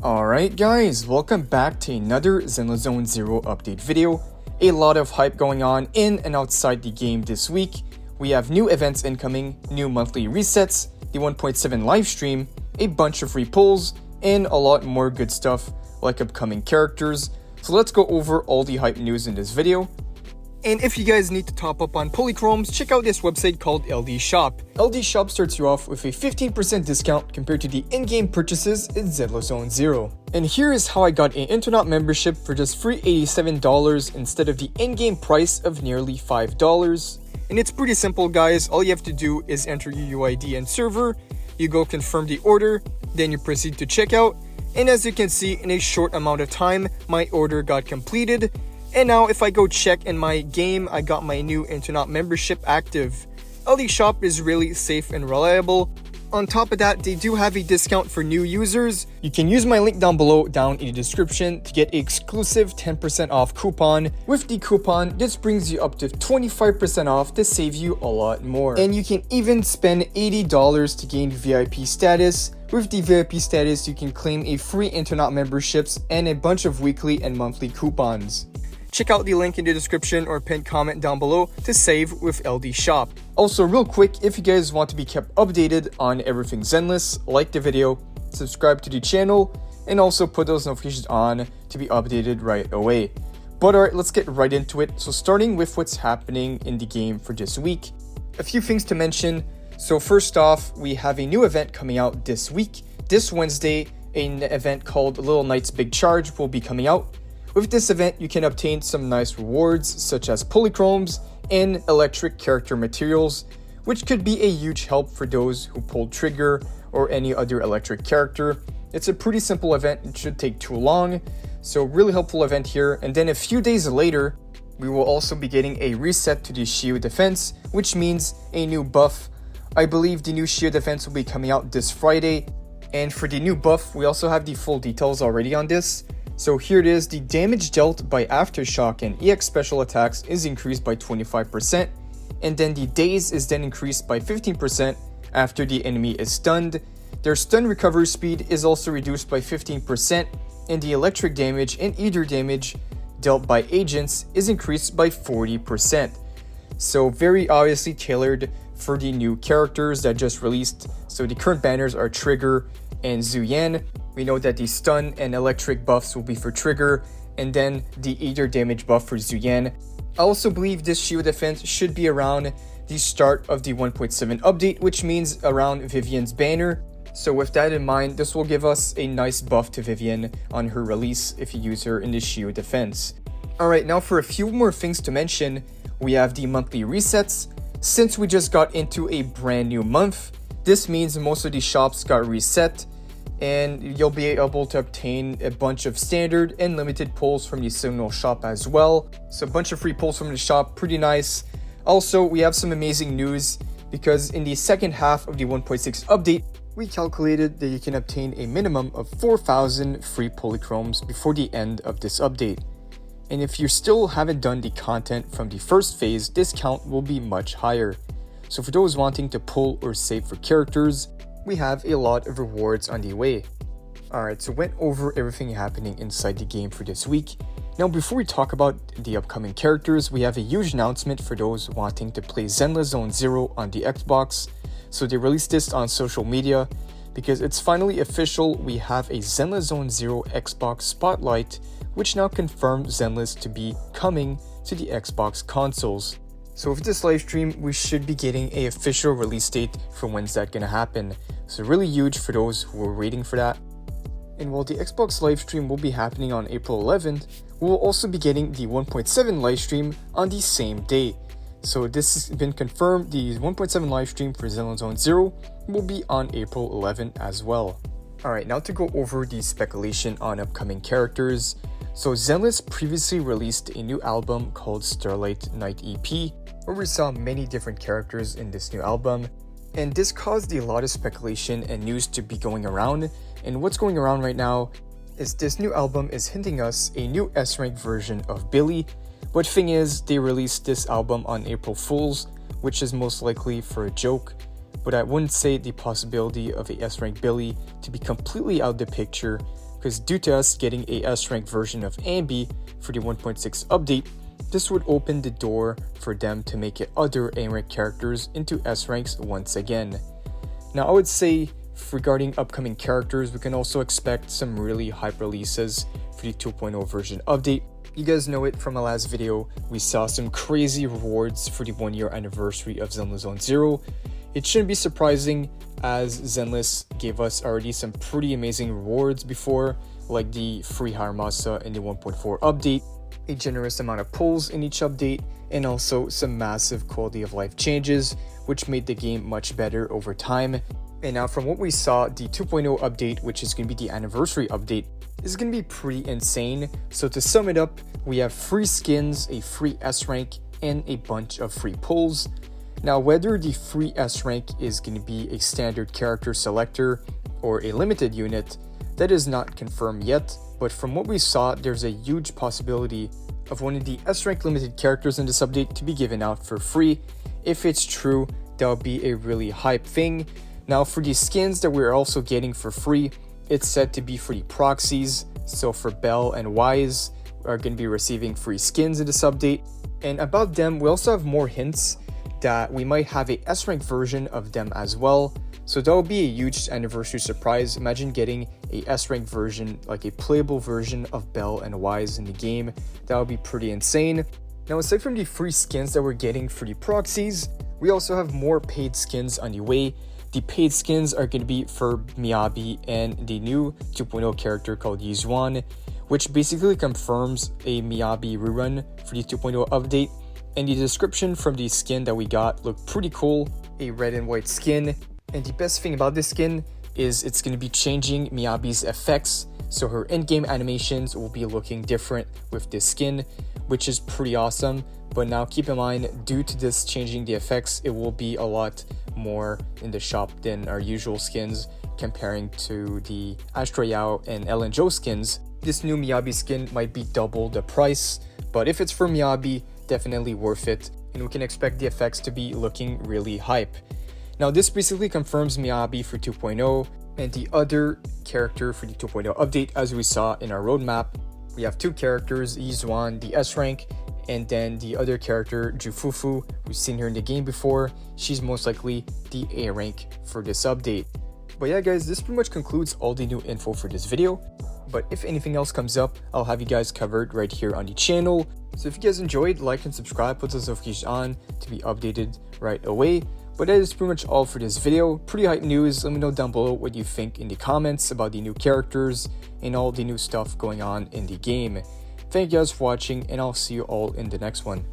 Alright guys, welcome back to another Zenless Zone Zero update video. A lot of hype going on in and outside the game this week. We have new events incoming, new monthly resets, the 1.7 livestream, a bunch of free pulls, and a lot more good stuff like upcoming characters. So let's go over all the hype news in this video. And if you guys need to top up on polychromes, check out this website called LD Shop. LD Shop starts you off with a 15% discount compared to the in-game purchases in Zenless Zone Zero. And here is how I got an internet membership for just free $87 instead of the in-game price of nearly $5. And it's pretty simple guys, all you have to do is enter your UID and server, you go confirm the order, then you proceed to checkout, and as you can see in a short amount of time, my order got completed. And now if I go check in my game, I got my new internet membership active. LD Shop is really safe and reliable. On top of that, they do have a discount for new users. You can use my link down below down in the description to get an exclusive 10% off coupon. With the coupon, this brings you up to 25% off to save you a lot more. And you can even spend $80 to gain VIP status. With the VIP status, you can claim a free internet memberships and a bunch of weekly and monthly coupons. Check out the link in the description or pinned comment down below to save with LD Shop. Also real quick, if you guys want to be kept updated on everything Zenless, like the video, subscribe to the channel, and also put those notifications on to be updated right away. But alright, let's get right into it. So starting with what's happening in the game for this week. A few things to mention. So first off, we have a new event coming out this week. This Wednesday, an event called Little Knight's Big Charge will be coming out. With this event, you can obtain some nice rewards such as polychromes and electric character materials, which could be a huge help for those who pulled Trigger or any other electric character. It's a pretty simple event, it should take too long, so really helpful event here. And then a few days later, we will also be getting a reset to the shield defense, which means a new buff. I believe the new shield defense will be coming out this Friday. And for the new buff, we also have the full details already on this. So here it is, the damage dealt by Aftershock and EX special attacks is increased by 25%, and then the daze is then increased by 15% after the enemy is stunned. Their stun recovery speed is also reduced by 15%, and the electric damage and ether damage dealt by agents is increased by 40%. So very obviously tailored for the new characters that just released. So the current banners are Trigger and Zuyan. We know that the stun and electric buffs will be for Trigger, and then the ether damage buff for Zuyan. I also believe this shield defense should be around the start of the 1.7 update, which means around Vivian's banner. So with that in mind, this will give us a nice buff to Vivian on her release if you use her in the shield defense. Alright, now for a few more things to mention, we have the monthly resets. Since we just got into a brand new month, this means most of the shops got reset, and you'll be able to obtain a bunch of standard and limited pulls from the Signal shop as well. So a bunch of free pulls from the shop, pretty nice. Also, we have some amazing news because in the second half of the 1.6 update, we calculated that you can obtain a minimum of 4,000 free polychromes before the end of this update. And if you still haven't done the content from the first phase, this count will be much higher. So for those wanting to pull or save for characters, we have a lot of rewards on the way. Alright, so went over everything happening inside the game for this week. Now before we talk about the upcoming characters, we have a huge announcement for those wanting to play Zenless Zone Zero on the Xbox. So they released this on social media because it's finally official. We have a Zenless Zone Zero Xbox Spotlight, which now confirms Zenless to be coming to the Xbox consoles. So with this livestream, we should be getting an official release date for when's that gonna happen. So really huge for those who are waiting for that. And while the Xbox livestream will be happening on April 11th, we will also be getting the 1.7 livestream on the same day. So this has been confirmed, the 1.7 livestream for Zenless Zone Zero will be on April 11th as well. Alright, now to go over the speculation on upcoming characters. So Zenless previously released a new album called Starlight Night EP, where we saw many different characters in this new album, and this caused a lot of speculation and news to be going around. And what's going around right now is this new album is hinting us a new S-rank version of Billy. But thing is, they released this album on April Fools, which is most likely for a joke, but I wouldn't say the possibility of a S-rank Billy to be completely out of the picture, because due to us getting a S-rank version of Ambi for the 1.6 update, this would open the door for them to make it other A-rank characters into S-ranks once again. Now I would say regarding upcoming characters, we can also expect some really hype releases for the 2.0 version update. You guys know it from my last video, we saw some crazy rewards for the 1-year anniversary of Zenless Zone Zero. It shouldn't be surprising as Zenless gave us already some pretty amazing rewards before, like the free Haramasa in the 1.4 update, a generous amount of pulls in each update, and also some massive quality of life changes, which made the game much better over time. And now from what we saw, the 2.0 update, which is going to be the anniversary update, is going to be pretty insane. So to sum it up, we have free skins, a free S-rank, and a bunch of free pulls. Now whether the free S-rank is going to be a standard character selector or a limited unit, that is not confirmed yet, but from what we saw, there's a huge possibility of one of the S-rank limited characters in this update to be given out for free. If it's true, that would be a really hype thing. Now for the skins that we're also getting for free, it's said to be for the proxies, so for Bell and Wise are going to be receiving free skins in this update. And about them, we also have more hints that we might have a S-rank version of them as well. So that would be a huge anniversary surprise. Imagine getting a S-rank version, like a playable version of Bell and Wise in the game. That would be pretty insane. Now aside from the free skins that we're getting for the proxies, we also have more paid skins on the way. The paid skins are going to be for Miyabi and the new 2.0 character called Yizuan, which basically confirms a Miyabi rerun for the 2.0 update. And the description from the skin that we got looked pretty cool, a red and white skin. And the best thing about this skin is it's going to be changing Miyabi's effects, so her in-game animations will be looking different with this skin, which is pretty awesome. But now keep in mind, due to this changing the effects, it will be a lot more in the shop than our usual skins comparing to the Astra Yao and Ellen Joe skins. This new Miyabi skin might be double the price, but if it's for Miyabi, definitely worth it, and we can expect the effects to be looking really hype. Now this basically confirms Miyabi for 2.0 and the other character for the 2.0 update. As we saw in our roadmap, we have two characters, Yizuan, the S-rank, and then the other character, Jufufu, we've seen her in the game before. She's most likely the A rank for this update. But yeah guys, this pretty much concludes all the new info for this video. But if anything else comes up, I'll have you guys covered right here on the channel. So if you guys enjoyed, like and subscribe, put those notifications on to be updated right away. But that is pretty much all for this video. Pretty hype news. Let me know down below what you think in the comments about the new characters and all the new stuff going on in the game. Thank you guys for watching, and I'll see you all in the next one.